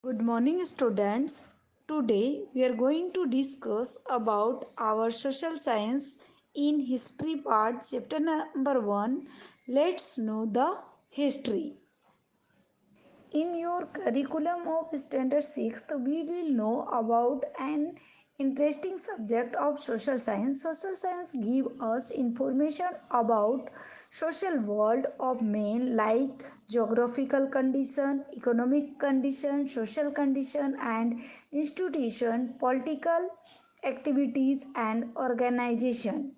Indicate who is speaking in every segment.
Speaker 1: Good morning students. Today we are going to discuss about our social science in history part chapter number 1. Let's know the history. In your curriculum of standard 6th, we will know about an interesting subject of social science. Social science give us information about social world of men like geographical condition, economic condition, social condition and institution, political activities and organization.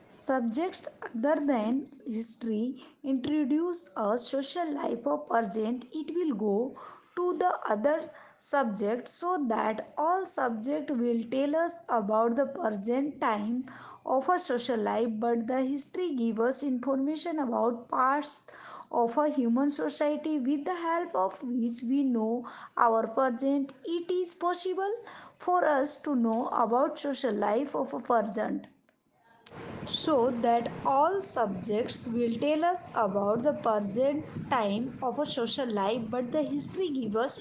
Speaker 1: Subjects other than history introduce a social life of present. It will go to the other subject so that all subject will tell us about the present time of a social life, but the history give us information about past of a human society with the help of which we know our present. It is possible for us to know about social life of a present, so that all subjects will tell us about the present time of a social life, but the history gives us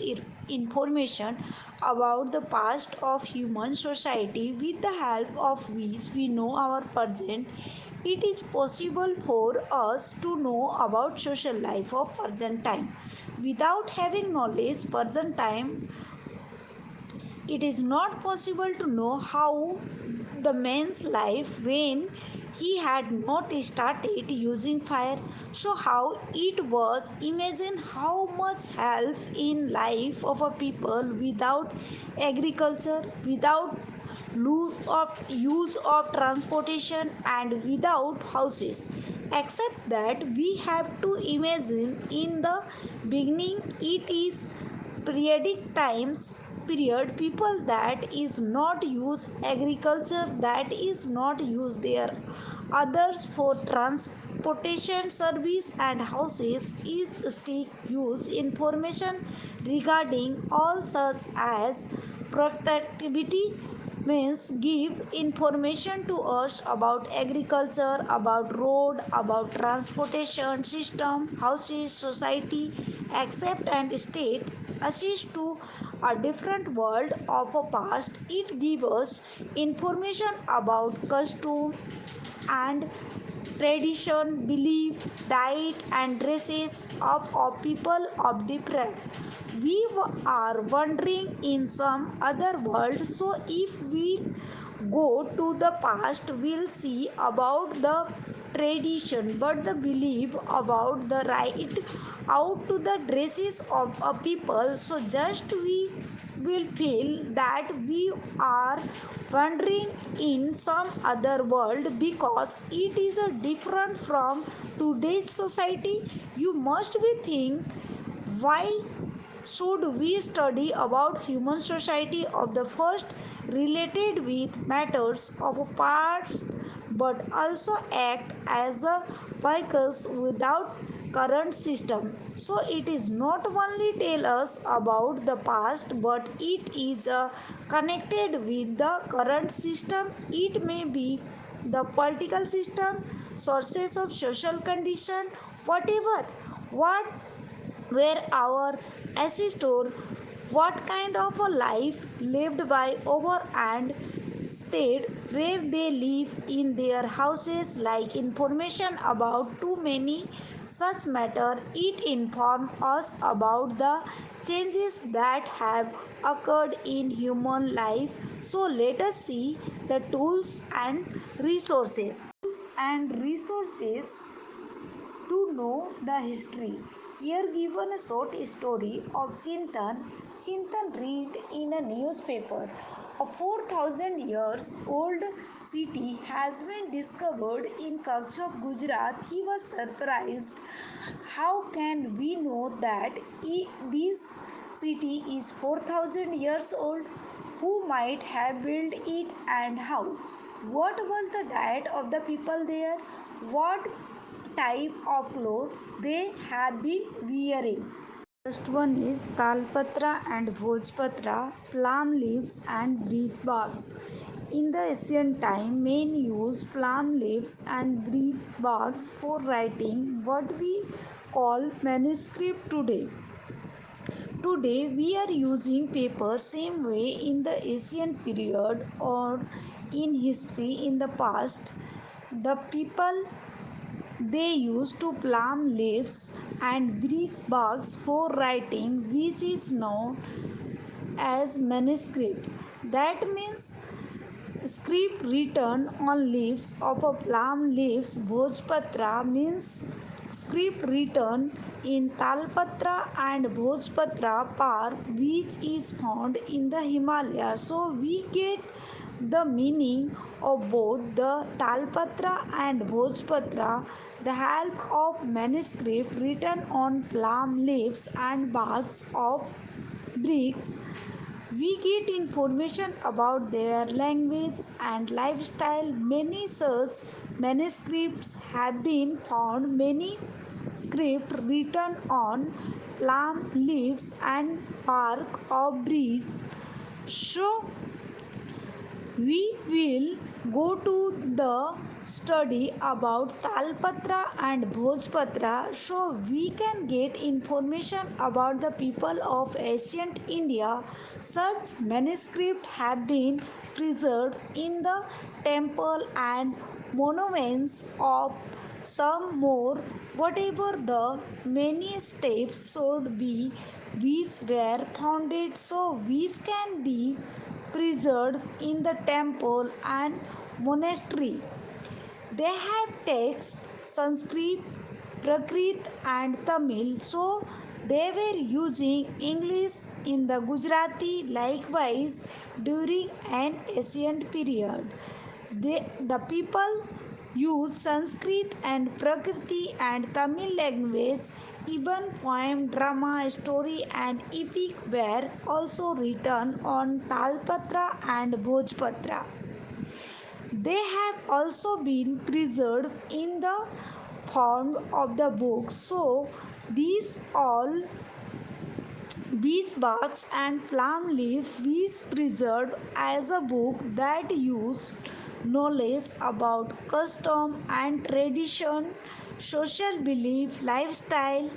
Speaker 1: information about the past of human society with the help of which we know our present. It is possible for us to know about social life of present time. Without having knowledge present time, it is not possible to know how the man's life when he had not started using fire. So how it was, imagine how much help in life of a people without agriculture, without use of transportation and without houses. Except that we have to imagine in the beginning it is periodic times period, people that is not use agriculture, that is not use their others for transportation service and houses is still use information regarding all such as productivity, means give information to us about agriculture, about road, about transportation system, houses, society, accept and state assist to a different world of a past. It gives us information about custom and tradition, belief, diet, and dresses of people of different. We are wandering in some other world, so if we go to the past, we'll see about the tradition, but the belief about the right out to the dresses of a people. So just we will feel that we are wandering in some other world because it is a different from today's society. You must be think, why should we study about human society of the first related with matters of a past, but also act as a vehicles without current system. So it is not only tell us about the past, but it is connected with the current system. It may be the political system, sources of social condition, whatever, what where our ancestor, what kind of a life lived by over and stayed where they live in their houses, like information about too many such matter. It inform us about the changes that have occurred in human life. So let us see the tools and resources. And resources to know the history. Here given a short story of Chintan. Chintan read in a newspaper. A 4,000 years old city has been discovered in Kutch of Gujarat. He was surprised. How can we know that this city is 4,000 years old? Who might have built it and how? What was the diet of the people there? What type of clothes they have been wearing? First one is Talpatra and Bhojpatra, palm leaves and breeze barks. In the ancient time, men used palm leaves and breeze barks for writing what we call manuscript today. Today we are using paper same way in the ancient period or in history in the past. The people they used to palm leaves and birch barks for writing, which is known as manuscript. That means script written on leaves of a palm leaves. Bhojpatra means script written in Talpatra and Bhojpatra park, which is found in the Himalayas. So we get the meaning of both the Talpatra and Bhojpatra. The help of manuscript written on palm leaves and barks of bricks, we get information about their language and lifestyle. Many such manuscripts have been found. Many scripts written on palm leaves and bark of trees. So we will go to the study about Talpatra and Bhojpatra, so we can get information about the people of ancient India. Such manuscripts have been preserved in the temple and monuments of some more. Whatever the many steps should be which were founded, so which can be preserved in the temple and monastery. They have texts Sanskrit, Prakrit and Tamil, so they were using English in the Gujarati likewise during an ancient period. The people use Sanskrit and Prakriti and Tamil language. Even poem, drama, story and epic were also written on Talpatra and Bhojpatra. They have also been preserved in the form of the book. So these all beech barks and palm leaves is preserved as a book that use knowledge about custom and tradition, social belief, lifestyle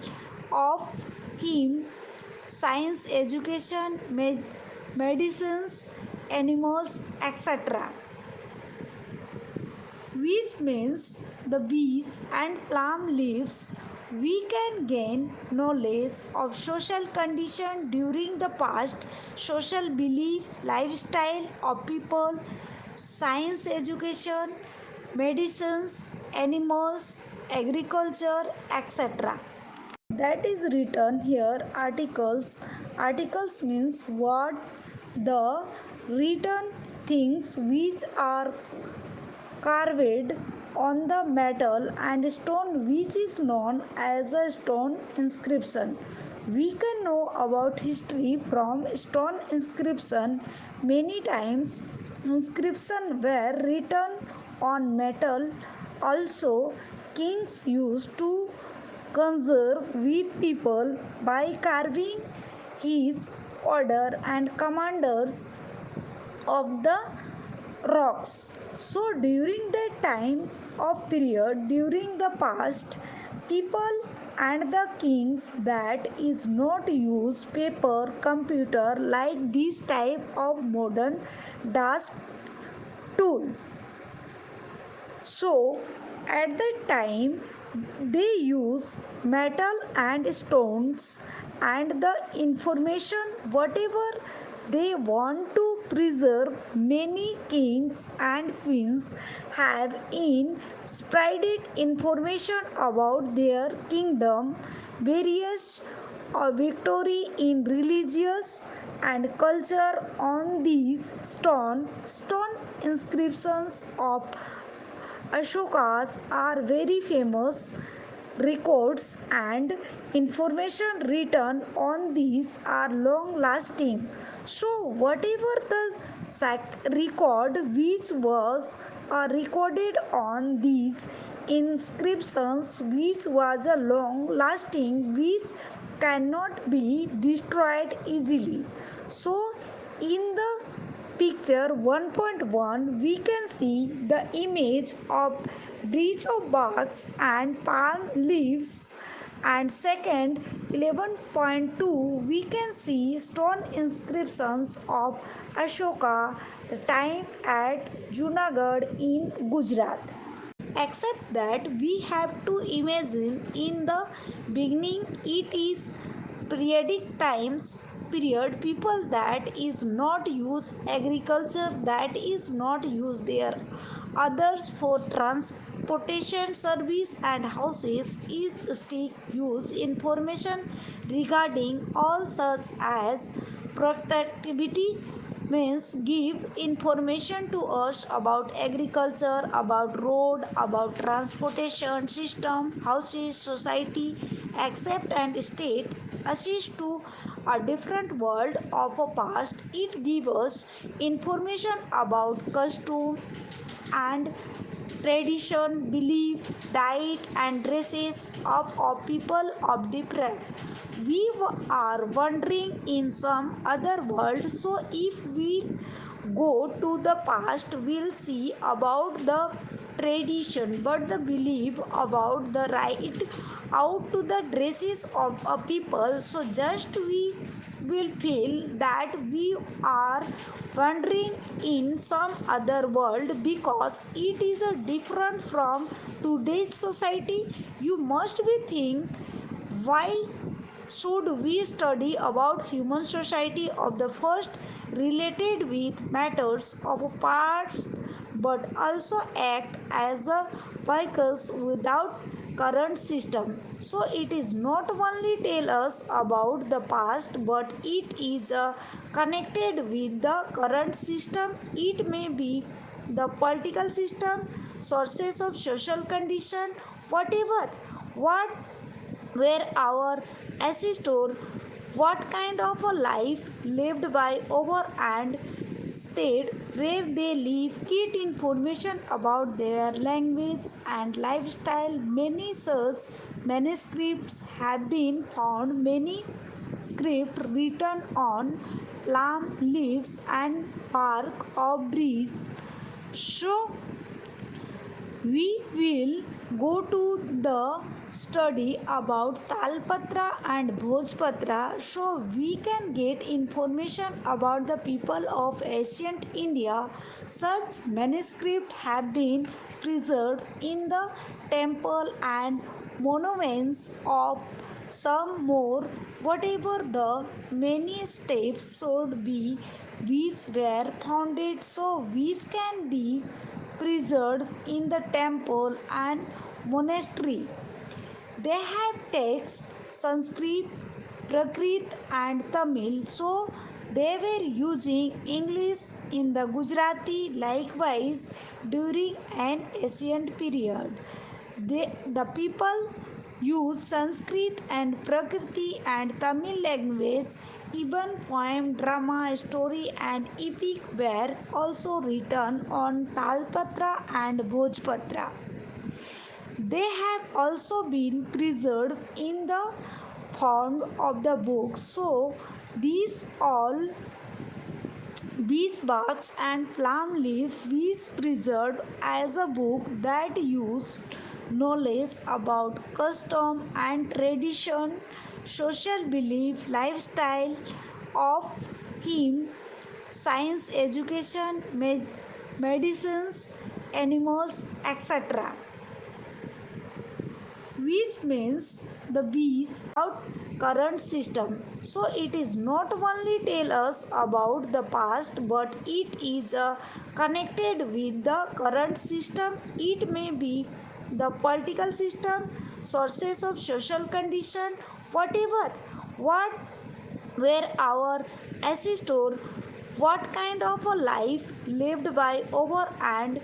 Speaker 1: of him, science, education, medicines, animals, etc., which means the bees and palm leaves. We can gain knowledge of social condition during the past, social belief, lifestyle of people, science education, medicines, animals, agriculture, etc. That is written here articles means what the written things which are carved on the metal and stone, which is known as a stone inscription. We can know about history from stone inscription. Many times inscriptions were written on metal. Also, kings used to conserve with people by carving his order and commanders of the rocks. So during that time of period, during the past, people and the kings that is not use paper, computer like this type of modern task tool. So at that time they use metal and stones and the information whatever they want to preserve. Many kings and queens have in spreaded information about their kingdom, various victory in religious and culture on these stone inscriptions of Ashokas are very famous. Records and information written on these are long lasting. So, whatever the record which was recorded on these inscriptions, which was a long lasting, which cannot be destroyed easily. So, in the picture 1.1 we can see the image of bridge of barks and palm leaves. And second, 11.2, we can see stone inscriptions of Ashoka, the time at Junagadh in Gujarat. Except that we have to imagine in the beginning it is periodic times period, people that is not use agriculture, that is not use their others for transportation service and houses is still use information regarding all such as productivity means give information to us about agriculture, about road, about transportation system, houses, society, accept and state assist to a different world of a past. It gives us information about custom and tradition, belief, diet, and dresses of people of different. We are wandering in some other world, so if we go to the past, we'll see about the tradition, but the belief about the right out to the dresses of a people. So just we will feel that we are wandering in some other world because it is a different from today's society. You must be think why should we study about human society of the first related with matters of a past but also act as a vehicles without current system. So it is not only tell us about the past but it is connected with the current system. It may be the political system, sources of social condition, whatever. What where our ancestors what kind of a life lived by over and state where they live get information about their language and lifestyle. Many such manuscripts have been found, many scripts written on palm leaves and bark of trees. So we will go to the study about Talpatra and Bhojpatra so we can get information about the people of ancient India. Such manuscripts have been preserved in the temple and monuments of some more. Whatever the many steps should be which were founded so which can be preserved in the temple and monastery. They have texts Sanskrit, Prakrit and Tamil, so they were using English in the Gujarati likewise during an ancient period. The people use Sanskrit and Prakriti and Tamil language. Even poem, drama, story and epic were also written on Talpatra and Bhojpatra. They have also been preserved in the form of the book. So these all beech barks and palm leaves is preserved as a book that use knowledge about custom and tradition, social belief, lifestyle of him, science, education, medicines, animals, etc, which means the bees out current system. So it is not only tell us about the past but it is connected with the current system. It may be the political system, sources of social condition, whatever. What where our ancestors what kind of a life lived by over and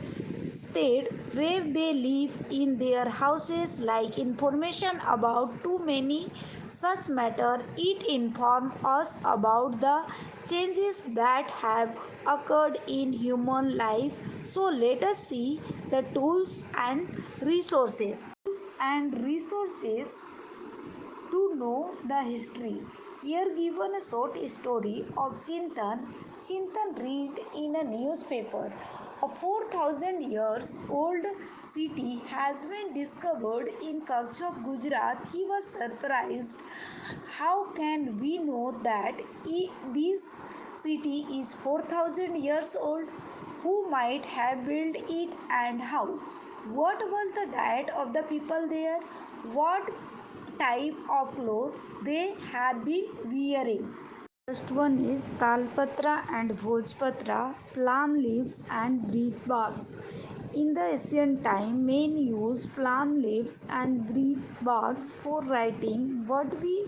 Speaker 1: stayed where they live in their houses like information about too many such matter. It inform us about the changes that have occurred in human life. So let us see the tools and resources. And resources to know the history. Here given a short story of Chintan. Chintan read in a newspaper A 4,000 years old city has been discovered in Kutch of Gujarat. He was surprised. How can we know that this city is 4,000 years old? Who might have built it and how? What was the diet of the people there? What type of clothes they have been wearing? First one is Talpatra and Bhojpatra, plum leaves and breeze barks. In the ancient time, men used plum leaves and breeze barks for writing what we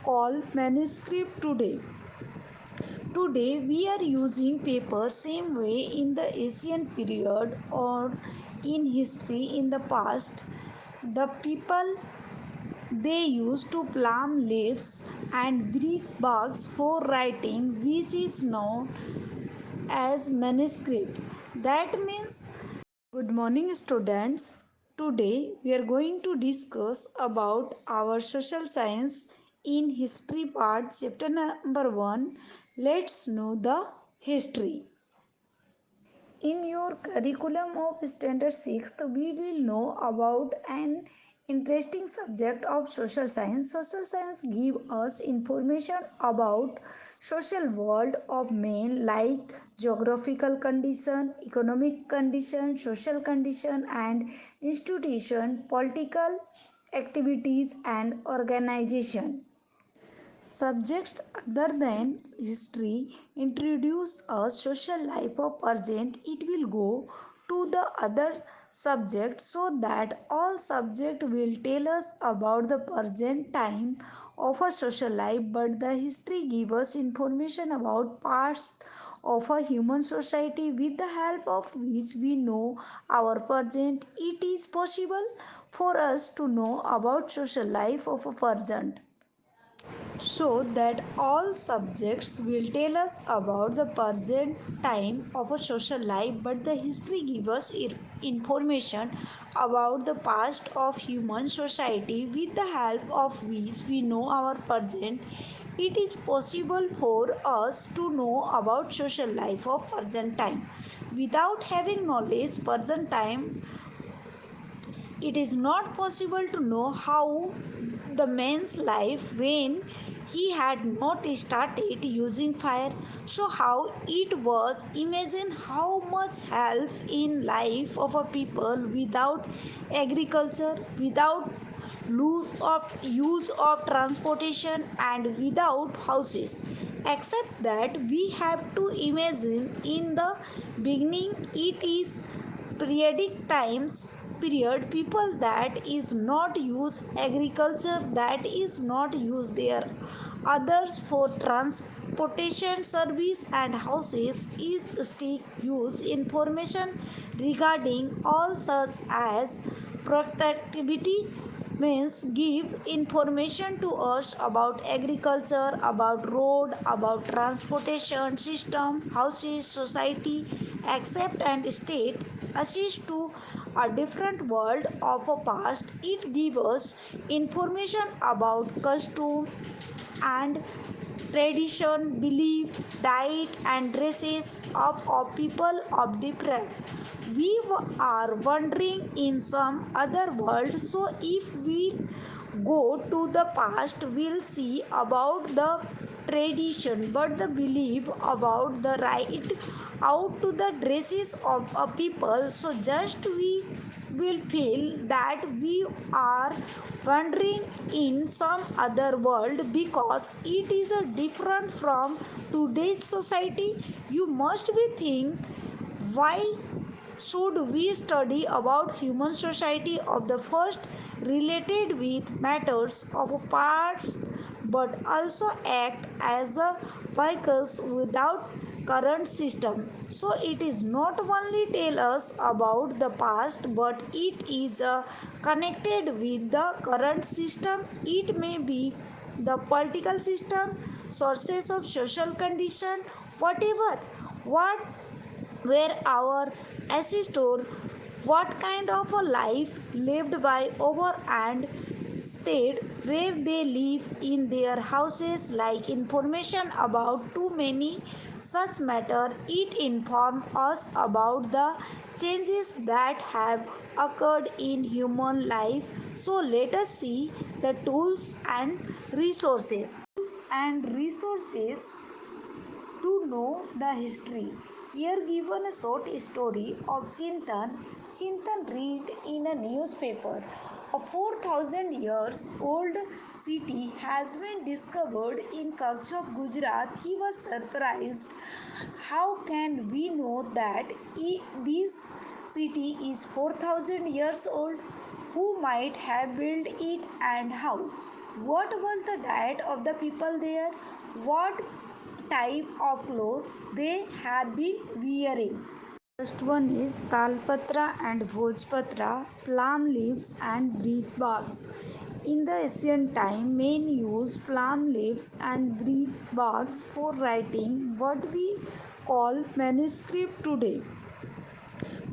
Speaker 1: call manuscript today. Today, we are using paper same way in the ancient period or in history in the past. The people they used to plum leaves and breeze barks for writing, which is known as manuscript. That means good morning students. Today we are going to discuss about our social science in history part chapter number 1. Let's know the history. In your curriculum of standard 6th, we will know about an interesting subject of social science. Social science give us information about social world of men like geographical condition, economic condition, social condition and institution, political activities and organization. Subjects other than history introduce a social life of present. It will go to the other subject so that all subject will tell us about the present time of a social life, but the history give us information about past of a human society with the help of which we know our present. It is possible for us to know about social life of a present so that all subjects will tell us about the present time of a social life, but the history gives us information about the past of human society with the help of which we know our present. It is possible for us to know about social life of present time without having knowledge present time. It is not possible to know how the man's life when he had not started using fire. So how it was, imagine how much help in life of a people without agriculture, without use of transportation and without houses, except that we have to imagine in the beginning it is periodic times period people that is not use agriculture, that is not use their others for transportation service and houses is still use information regarding all such as productivity means give information to us about agriculture, about road, about transportation system, houses, society, accept and state assist to a different world of a past. It gives us information about custom and tradition, belief, diet, and dresses of people of different. We are wandering in some other world, so if we go to the past, we'll see about the tradition, but the belief about the right out to the dresses of a people. So just we will feel that we are wandering in some other world because it is a different from today's society. You must be think why should we study about human society of the first related with matters of past but also act as a vehicles without current system. So it is not only tell us about the past but it is connected with the current system. It may be the political system, sources of social condition, whatever what where our ancestor what kind of a life lived by over and stayed where they live in their houses like information about too many such matter. It informs us about the changes that have occurred in human life. So let us see the tools and resources. Resources to know the history. Here given a short story of Chintan. Chintan read in a newspaper. A 4,000 years old city has been discovered in Kutch of Gujarat. He was surprised. How can we know that this city is 4,000 years old? Who might have built it and how? What was the diet of the people there? What type of clothes they have been wearing? First one is Talpatra and Bhojpatra, palm leaves and breeze barks. In the ancient time, men used palm leaves and breeze barks for writing what we call manuscript today.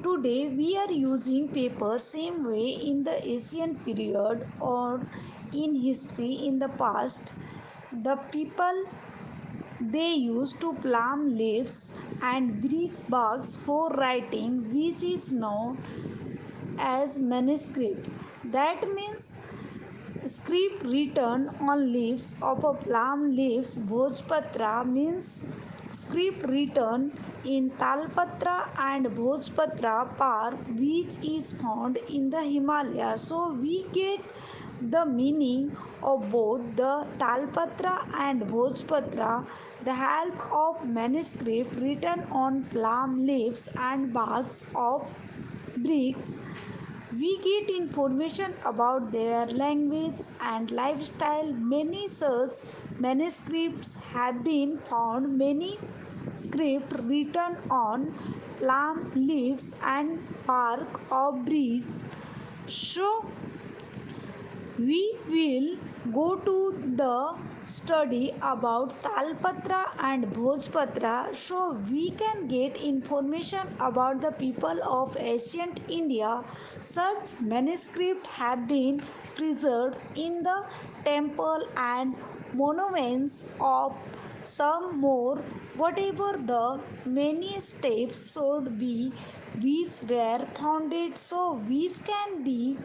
Speaker 1: Today we are using paper same way in the ancient period or in history in the past. The people they used to palm leaves and breeze barks for writing, which is known as manuscript. That means script written on leaves of a palm leaves. Bhojpatra means script written in Talpatra and Bhojpatra park, which is found in the Himalayas. So we get the meaning of both the Talpatra and Bhojpatra, the help of manuscript written on palm leaves and barks of bricks. We get information about their language and lifestyle. Many such manuscripts have been found. Many scripts written on palm leaves and bark of trees. So we will go to the study about Talpatra and Bhojpatra, so we can get information about the people of ancient India. Such manuscripts have been preserved in the temple and monuments of some more. Whatever the many steps should be which were founded, so which can be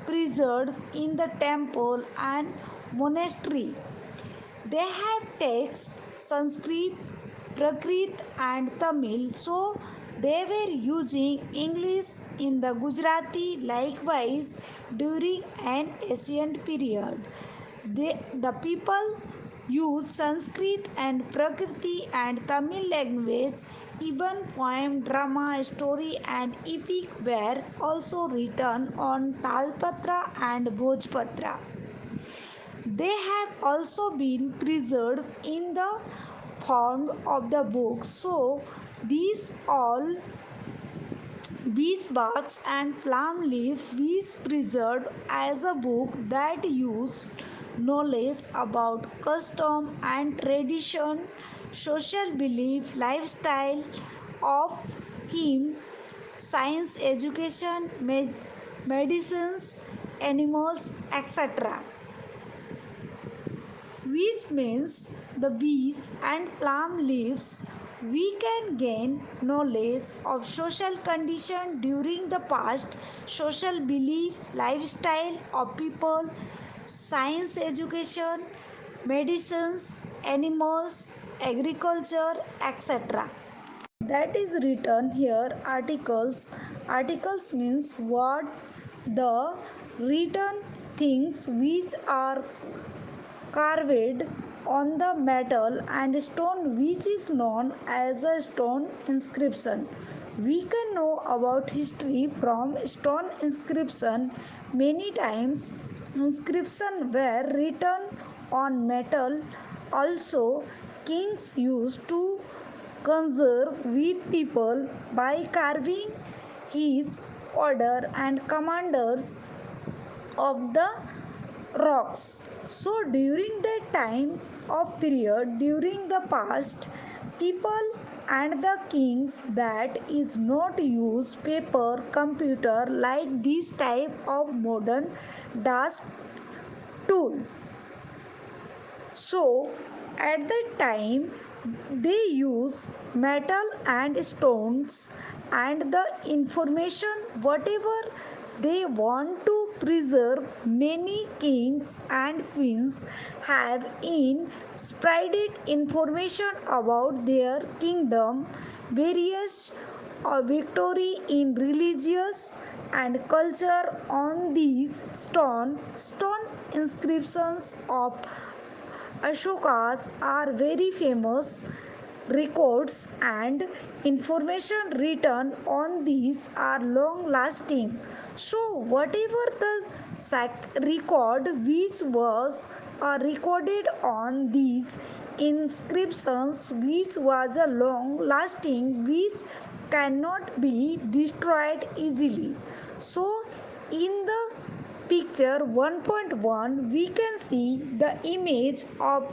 Speaker 1: preserved in the temple and monastery. They have texts Sanskrit, Prakrit and Tamil, so they were using English in the Gujarati likewise during an ancient period. The people use Sanskrit and Prakriti and Tamil language. Even poem, drama, story and epic were also written on Talpatra and Bhojpatra. They have also been preserved in the form of the book. So these all beech barks and palm leaves is preserved as a book that use knowledge about custom and tradition, social belief, lifestyle of him, science, education, medicines, animals, etc., which means the bees and palm leaves. We can gain knowledge of social condition during the past, social belief, lifestyle of people, science education, medicines, animals, agriculture, etc. That is written here articles means what the written things which are carved on the metal and stone, which is known as a stone inscription. We can know about history from stone inscription. Many times inscriptions were written on metal. Also, kings used to conserve with people by carving his order and commanders of the rocks. So during that time of period, during the past, people and the kings that is not use paper computer like this type of modern dash tool. So, at that time, they use metal and stones and the information whatever they want to preserve. Many kings and queens have in spreaded information about their kingdom, various victory in religious and culture on these stone inscriptions of Ashokas are very famous. Records and information written on these are long lasting. So, whatever the record which was recorded on these inscriptions, which was a long lasting, which cannot be destroyed easily. So, in the picture 1.1 we can see the image of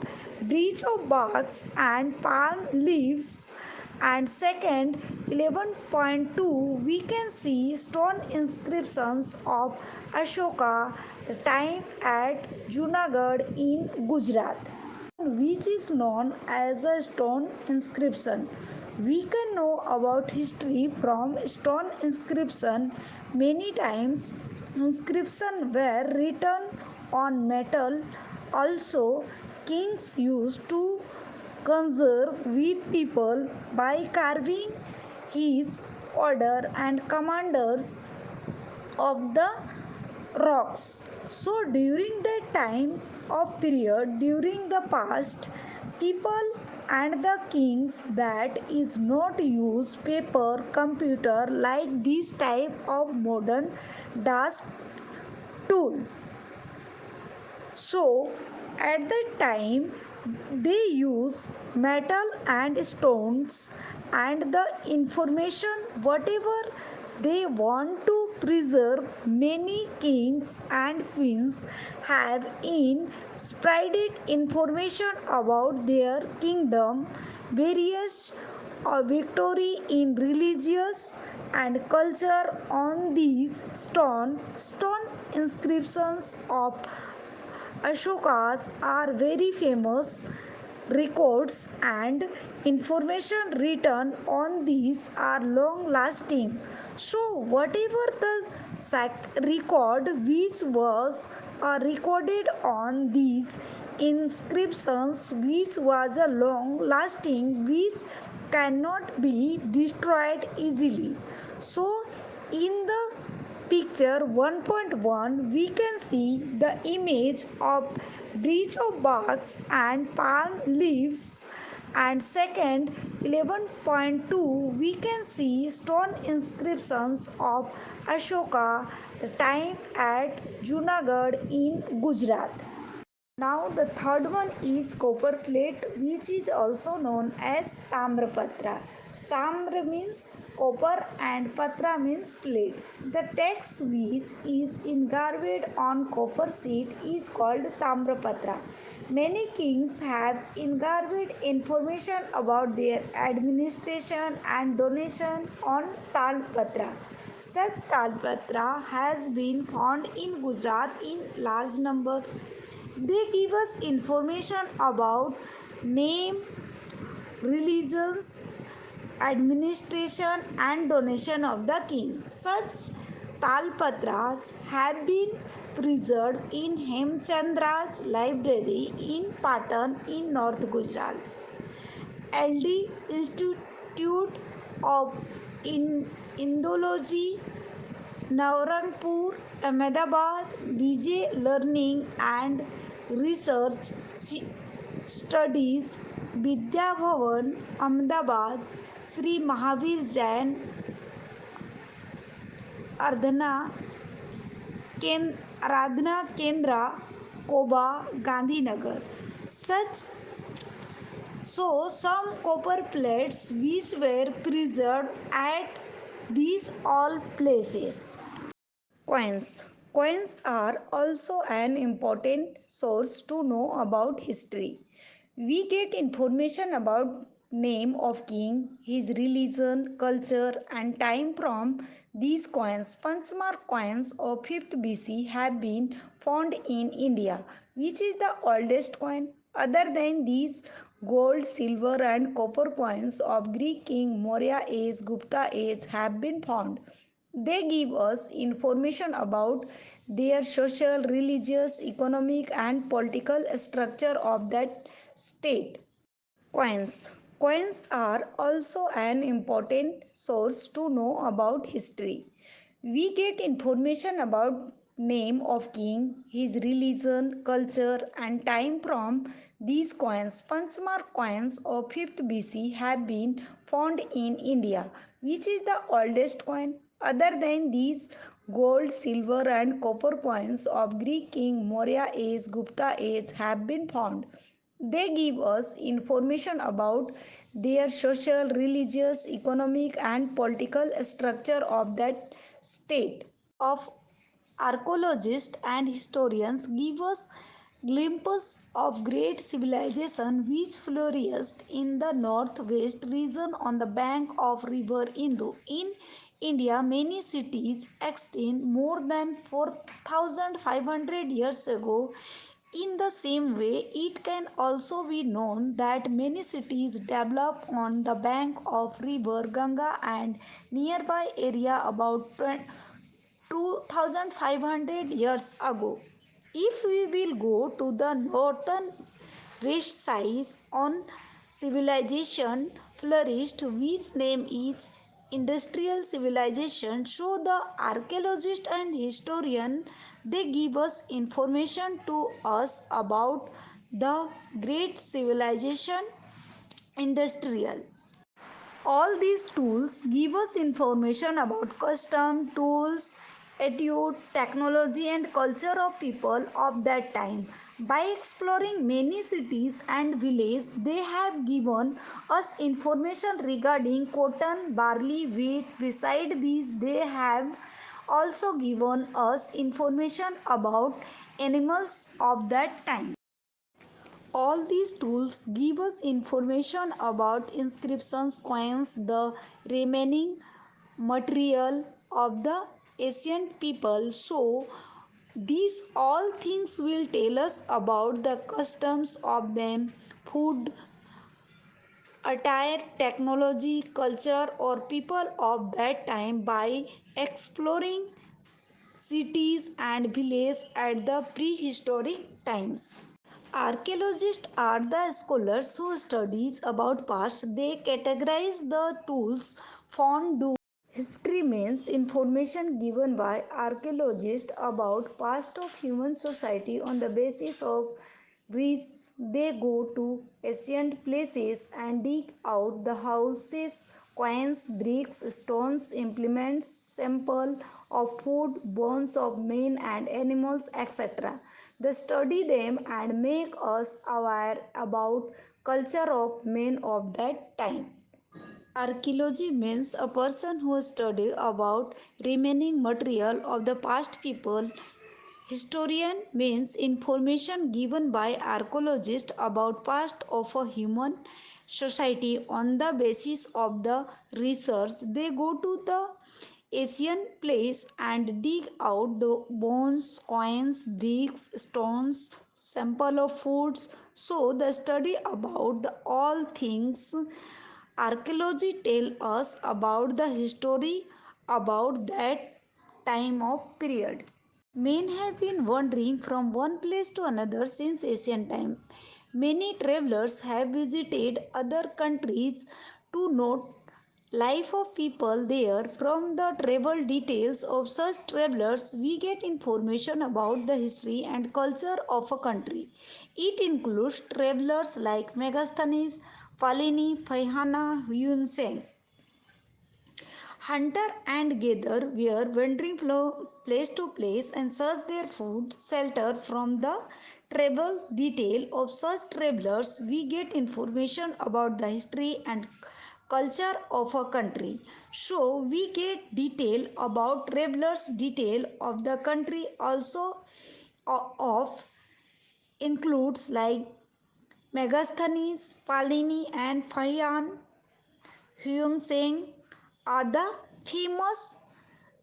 Speaker 1: bridge of barks and palm leaves, and second 11.2 we can see stone inscriptions of Ashoka the time at Junagadh in Gujarat, which is known as a stone inscription. We can know about history from stone inscription. Many times inscriptions were written on metal. Also, kings used to conserve with people by carving his order and commanders of the rocks. So during that time of period, during the past, people and the kings that is not use paper computer like this type of modern dust tool. So, at that time, they use metal and stones and the information whatever they want to preserve. Many kings and queens have in spreaded information about their kingdom, various victory in religious and culture on these stone inscriptions of Ashokas are very famous. Records and information written on these are long lasting. So, whatever the record which was recorded on these inscriptions, which was a long lasting, which cannot be destroyed easily. So, in the picture 1.1 we can see the image of bridge of barks and palm leaves, and second 11.2 we can see stone inscriptions of Ashoka the time at Junagadh in Gujarat. Now the third one is copper plate, which is also known as Tamrapatra. Tamra means copper and Patra means plate. The text which is engraved on copper sheet is called Tamrapatra. Many kings have engraved information about their administration and donation on Talpatra. Such Talpatra has been found in Gujarat in large number. They give us information about name, religions, administration and donation of the king. Such talpatras have been preserved in Hemchandra's library in Patan in North Gujarat. LD Institute of Indology, Navrangpur, Ahmedabad, BJ Learning and Research Studies, Vidya Bhavan, Ahmedabad, Sri Mahavir Jain Ardhana Aradhana Kendra, Koba, Gandhinagar. Such some copper plates which were preserved at these all places. Coins. Coins are also an important source to know about history. We get information about name of king, his religion, culture and time from these coins. Panchmark coins of 5th BC have been found in India. which is the oldest coin. Other than these, gold, silver, and copper coins of Greek king Maurya age, Gupta age have been found. They give us information about their social, religious, economic, and political structure of that state. Coins. Coins are also an important source to know about history. We get information about name of king, his religion, culture and time from these coins. Punchmark coins of 5th BC have been found in India, which is the oldest coin. Other than these, gold, silver and copper coins of Greek king Maurya age, Gupta age have been found. They give us information about their social, religious, economic, and political structure of that state. Of archaeologists and historians give us glimpses of great civilization which flourished in the northwest region on the bank of river Indo. In India, many cities extend more than 4,500 years ago. In the same way, it can also be known that many cities developed on the bank of river Ganga and nearby area about 2500 years ago. If we will go to the northern west side on civilization flourished, whose name is industrial civilization. So the archaeologist and historian they give us information to us about the great civilization industrial. All these tools give us information about custom, tools, attitude, technology, and culture of people of that time. By exploring many cities and villages, they have given us information regarding cotton, barley, wheat. Beside these, they have also given us information about animals of that time. All these tools give us information about inscriptions, coins, the remaining material of the ancient people. So, these all things will tell us about the customs of them, food, attire, technology, culture, or people of that time by exploring cities and villages at the prehistoric times. Archaeologists are the scholars who studies about past. They categorize the tools found. History means information given by archaeologists about past of human society on the basis of which they go to ancient places and dig out the houses, coins, bricks, stones, implements, sample of food, bones of men and animals, etc. They study them and make us aware about culture of men of that time. Archaeology means a person who studies about remaining material of the past people. Historian means information given by archaeologists about past of a human society on the basis of the research. They go to the Asian place and dig out the bones, coins, bricks, stones, sample of foods. So the study about the all things archaeology tell us about the history about that time of period. Men have been wandering from one place to another since ancient time. Many travelers have visited other countries to note life of people there. From the travel details of such travelers, we get information about the history and culture of a country. It includes travelers like Megasthenes, Palini, Faihana, Yun Sen. Hunter and gatherer were wandering from place to place and searched their food, shelter from the travel detail of such travelers. We get information about the history and culture of a country. So we get detail about travelers detail of the country also of includes like Megasthenes, Palini and Fayan Hyung Seng are the famous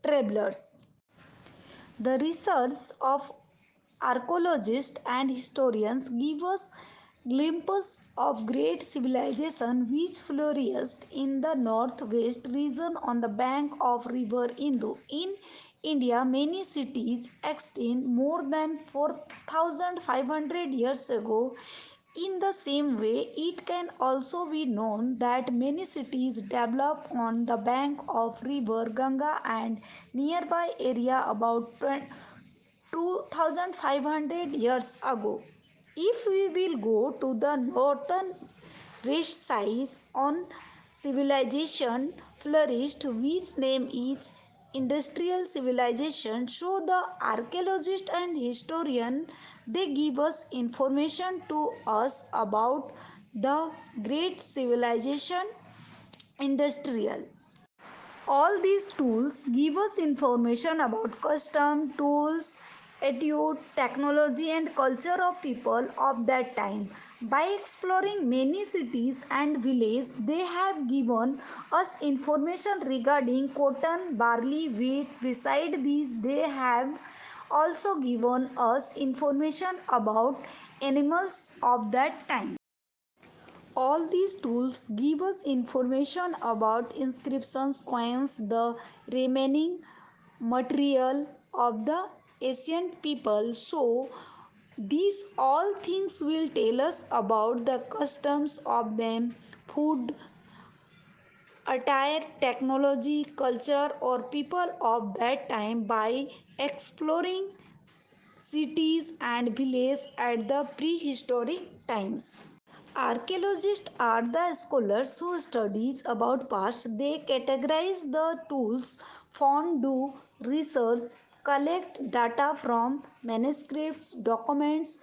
Speaker 1: travelers. The research of archaeologists and historians give us glimpses of great civilization which flourished in the northwest region on the bank of river Indo. In India, many cities extend more than 4,500 years ago. In the same way, it can also be known that many cities developed on the bank of river Ganga and nearby area about 2500 years ago. If we will go to the northern west side on civilization flourished, which name is industrial civilization. So the archaeologist and historian, they give us information to us about the great civilization industrial. All these tools give us information about custom, tools, attitude, technology and culture of people of that time. By exploring many cities and villages, they have given us information regarding cotton, barley, wheat. Beside these, they have also given us information about animals of that time. All these tools give us information about inscriptions, coins, the remaining material of the ancient people. So, these all things will tell us about the customs of them, food, attire, technology, culture, or people of that time by exploring cities and villages at the prehistoric times. Archaeologists are the scholars who studies about past. They categorize the tools found, do research, collect data from manuscripts, documents,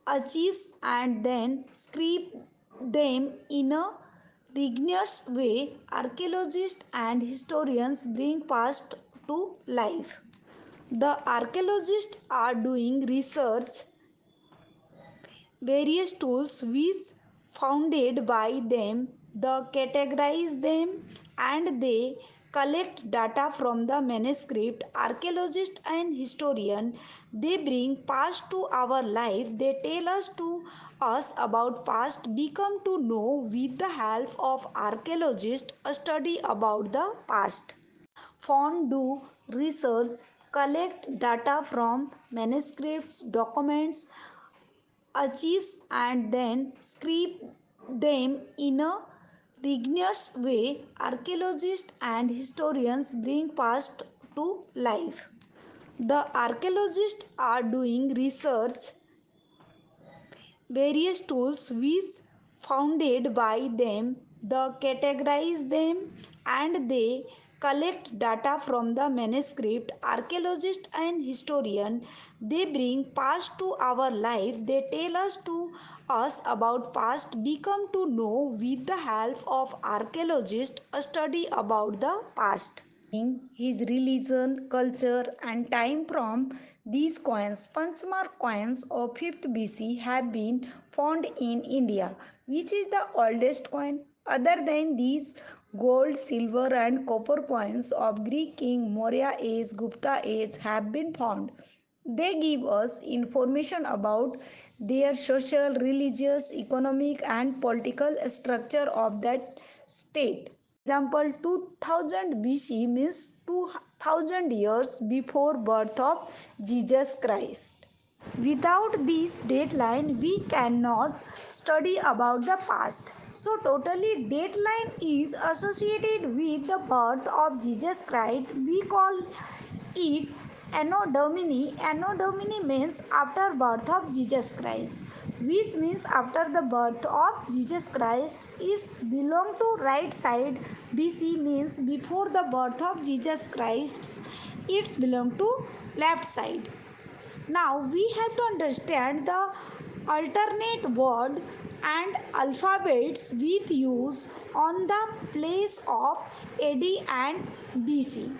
Speaker 1: archives, and then script them in a rigorous way. Archaeologists and historians bring past to life. The archaeologists are doing research various tools which founded by them, the categorize them, and they collect data from the manuscript. Archaeologist and historian, they bring past to our life. They tell us about past. Become to know with the help of archaeologist a study about the past. Found, do research, collect data from manuscripts, documents, achieves, and then script them in a rigorous way. Archaeologists and historians bring past to life. The archaeologists are doing research various tools which founded by them, the categorize them, and they collect data from the manuscript. Archaeologist and historian, they bring past to our life. They tell us about past. Become to know with the help of archaeologist a study about the past. His religion, culture, and time from these coins. Panchmark coins of 5th BC have been found in India, which is the oldest coin. Other than these, gold, silver, and copper coins of Greek King Maurya age, Gupta age have been found. They give us information about their social, religious, economic, and political structure of that state. Example, 2000 BC means 2000 years before birth of Jesus Christ. Without this deadline, we cannot study about the past. So totally deadline is associated with the birth of Jesus Christ. We call it Anno Domini. Anno Domini means after birth of Jesus Christ, which means after the birth of Jesus Christ is belong to right side. BC means before the birth of Jesus Christ, it's belong to left side. Now we have to understand the alternate word and alphabets with use on the place of AD and BC.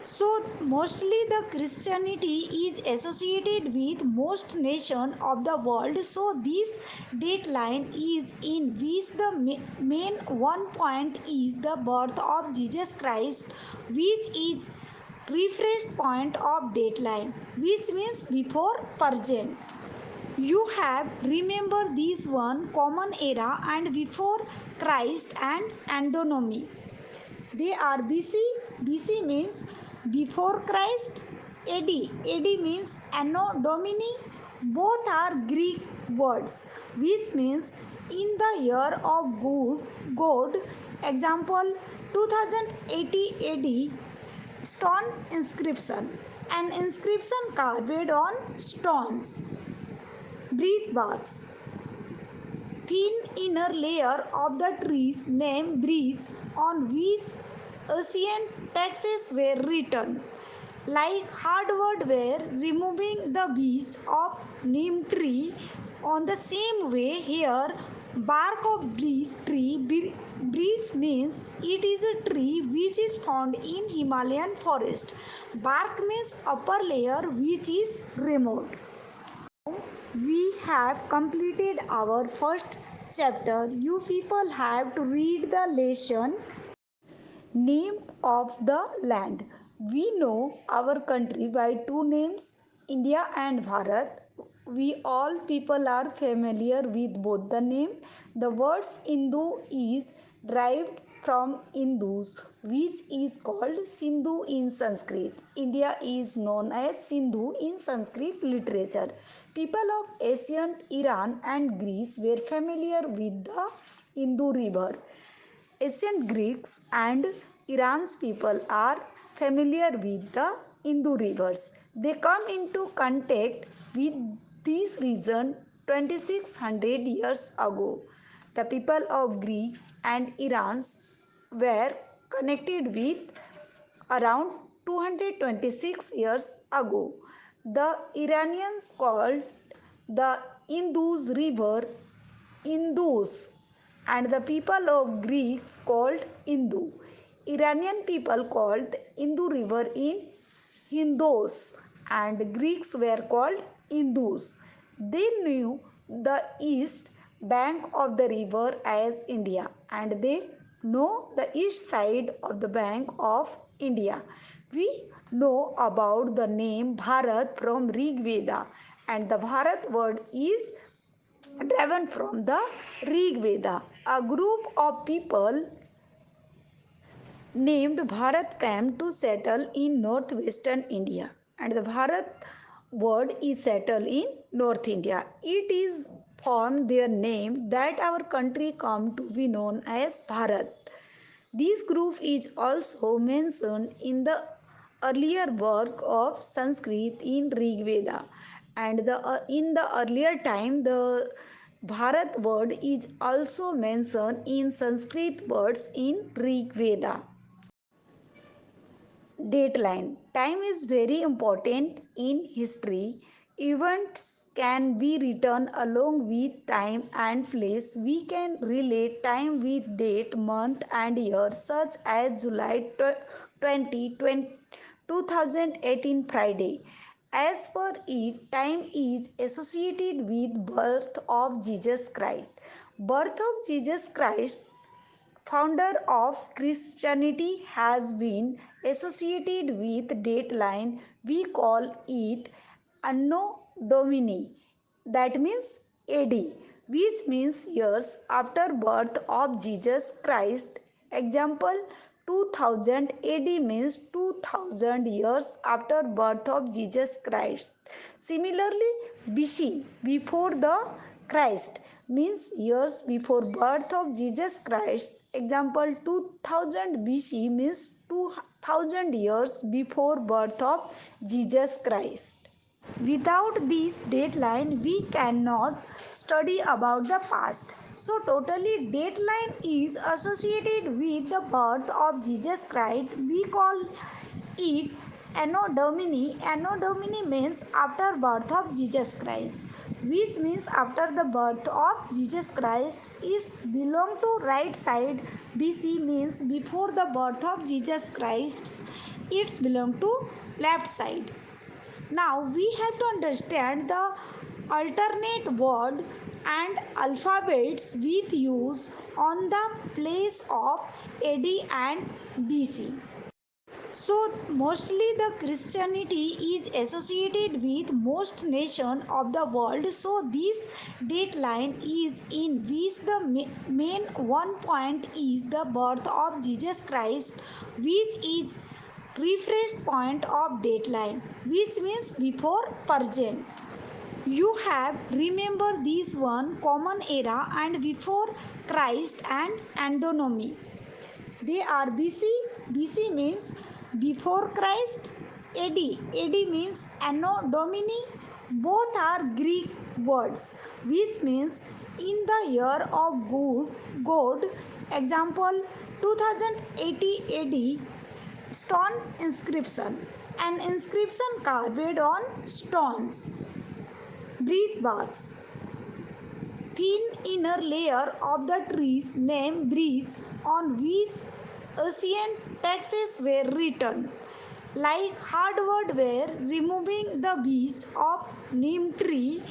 Speaker 1: So mostly the Christianity is associated with most nation of the world. So this date line is in which the main one point is the birth of Jesus Christ, which is refreshed point of dateline, which means before present. You have remember this one common era and before Christ and antonomy. They are BC. BC means before Christ. AD. AD means Anno Domini. Both are Greek words, which means in the year of God. Example 2080 AD. Stone inscription. An inscription carved on stones. Breeze baths. Thin inner layer of the trees named breeze on which ancient texts were written. Like hardwood were removing the beech of neem tree, on the same way here bark of breeze tree. Breeze means it is a tree which is found in Himalayan forest. Bark means upper layer which is removed. We have completed our first chapter. You people have to read the lesson name of the land. We know our country by two names, India and Bharat. We all people are familiar with both the name. The words Hindu is derived from Indus, which is called Sindhu in Sanskrit. India is known as Sindhu in Sanskrit literature. People of ancient Iran and Greece were familiar with the Indus River. Ancient Greeks and Iran's people are familiar with the Indus rivers. They come into contact with this region 2600 years ago. The people of Greeks and Iran's were connected with around 226 years ago. The Iranians called the Indus River Indus and the people of Greeks called Hindu. Iranian people called Hindu river in Hindos and Greeks were called Indus. They knew the east bank of the river as India and they know the east side of the bank of India. We know about the name Bharat from Rig Veda and the Bharat word is driven from the Rig Veda. A group of people named Bharat came to settle in northwestern India and the Bharat word is settled in North India. It is from their name that our country come to be known as Bharat. This group is also mentioned in the earlier work of Sanskrit in Rig Veda and in the earlier time the Bharat word is also mentioned in Sanskrit words in Rig Veda. Dateline. Time is very important in history. Events can be written along with time and place. We can relate time with date, month, and year, such as July 20, 2018 Friday. As per it, time is associated with birth of Jesus Christ. Birth of Jesus Christ, founder of Christianity, has been associated with dateline. We call it Anno Domini, that means AD, which means years after birth of Jesus Christ. Example 2000 AD means 2000 years after birth of Jesus Christ. Similarly, BC, before the Christ, means years before birth of Jesus Christ. Example 2000 BC means 2000 years before birth of Jesus Christ. Without this dateline, we cannot study about the past. So totally dateline is associated with the birth of Jesus Christ. We call it Anno Domini. Anno Domini means after birth of Jesus Christ, which means after the birth of Jesus Christ is belong to right side. BC means before the birth of Jesus Christ. It's belong to left side. Now we have to understand the alternate word and alphabets with use on the place of AD and BC. So mostly the Christianity is associated with most nation of the world. So this dateline is in which the main one point is the birth of Jesus Christ, which is refreshed point of dateline, which means before present. You have remember this one common era and before Christ and antonomy. They are BC. BC means before Christ. AD. AD means Anno Domini. Both are Greek words, which means in the year of God. Example 2080 AD. Stone inscription. An inscription carved on stones. Breeze baths. Thin inner layer of the trees named breeze on which ancient texts were written. Like hardwood were removing the beech of neem tree,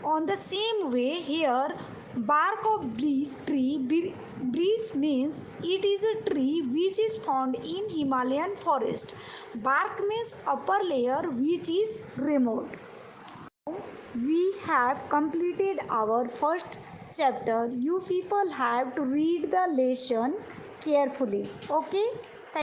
Speaker 1: on the same way here bark of breeze tree. Breeze means it is a tree which is found in Himalayan forest. Bark means upper layer which is removed. We have completed our first chapter. You people have to read the lesson carefully. Okay?